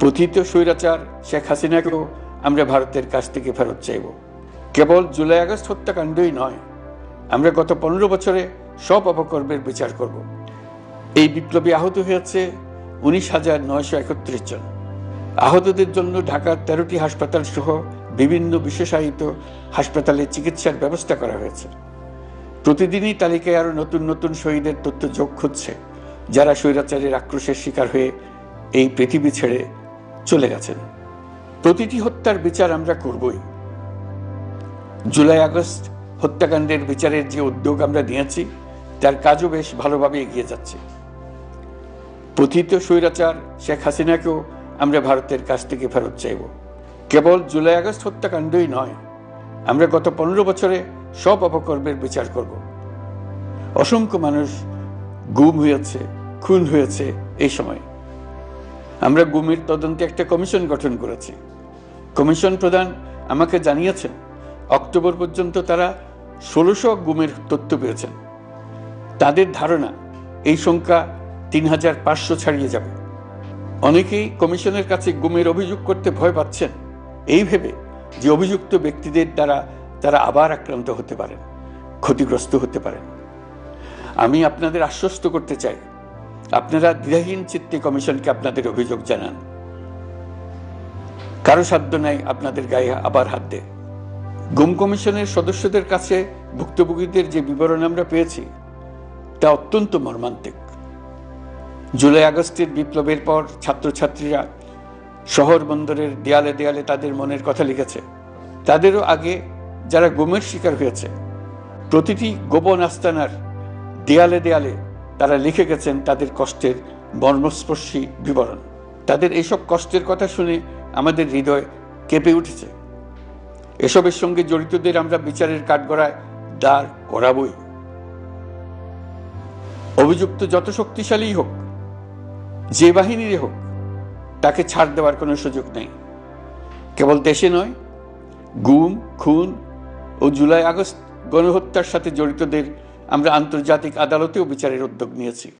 পতিত স্বৈরাচার শেখ হাসিনাকেও আমরা ভারতের কাছ থেকে ফেরত চাইব। কেবল জুলাই আগস্ট হত্যাকাণ্ডই নয়, আমরা গত 15 বছরে সব অপকর্মের বিচার করব। এই বিপ্লবী আহত হয়েছে 19,931 জন। আহতদের জন্য ঢাকার 13টি হাসপাতাল সহ বিভিন্ন বিশেষায়িত হাসপাতালে চিকিৎসার ব্যবস্থা করা হয়েছে। প্রতিদিনই তালিকায় আরো নতুন নতুন শহীদের তথ্য যোগ হচ্ছে, যারা স্বৈরাচারের আক্রোশের শিকার হয়ে এই পৃথিবী ছেড়ে চলে গেছেন। প্রতিটি হত্যার বিচার আমরা করবই। জুলাই আগস্ট হত্যাকাণ্ডের বিচারের যে উদ্যোগ আমরা নিয়েছি, তার কাজও বেশ ভালোভাবে এগিয়ে যাচ্ছে। পতিত স্বৈরাচার শেখ হাসিনাকেও আমরা ভারতের কাছ থেকে ফেরত চাইব। কেবল জুলাই আগস্ট হত্যাকাণ্ডই নয়, আমরা গত 15 বছরে সব অপকর্মের বিচার করব। অসংখ্য মানুষ গুম হয়েছে, খুন হয়েছে। এই সময় আমরা গুমের তদন্তে একটা কমিশন গঠন করেছি। কমিশন প্রধান আমাকে জানিয়েছেন, অক্টোবর পর্যন্ত তারা 1600 গুমের তথ্য পেয়েছেন। তাদের ধারণা এই সংখ্যা 3500 ছাড়িয়ে যাবে। অনেকেই কমিশনের কাছে গুমের অভিযোগ করতে ভয় পাচ্ছেন, এই ভেবে যে অভিযুক্ত ব্যক্তিদের দ্বারা তারা আবার আক্রান্ত হতে পারেন, ক্ষতিগ্রস্ত হতে পারেন। আমি আপনাদের আশ্বস্ত করতে চাই, আপনারা দ্বিধাহীন চিত্তে কমিশনকে আপনাদের অভিযোগ জানান। কারো সাধ্য নাই আপনাদের গায়ে আবার হাত দেয়। গুম কমিশনের সদস্যদের কাছে ভুক্তভোগীদের যে বিবরণ আমরা পেয়েছি, তা অত্যন্ত মর্মান্তিক। জুলাই আগস্টের বিপ্লবের পর ছাত্রছাত্রীরা শহর বন্দরের দেয়ালে দেয়ালে তাদের মনের কথা লিখেছে। তাদেরও আগে যারা গুমের শিকার হয়েছে, প্রতিটি গোপন আস্তানার দেয়ালে দেয়ালে তারা লিখে গেছেন তাদের কষ্টের মর্মস্পর্শী বিবরণ। তাদের এইসব কষ্টের কথা শুনে আমাদের হৃদয় কেঁপে উঠেছে। এসবের সঙ্গে জড়িতদের আমরা বিচারের কাঠগড়ায় দাঁড় করাবই। অভিযুক্ত যত শক্তিশালী হোক, যে বাহিনীরই হোক, তাকে ছাড় দেওয়ার কোনো সুযোগ নেই। কেবল দেশে নয়, গুম, খুন ও জুলাই আগস্ট গণহত্যার সাথে জড়িতদের আমরা আন্তর্জাতিক আদালতেও বিচারের উদ্যোগ নিয়েছি।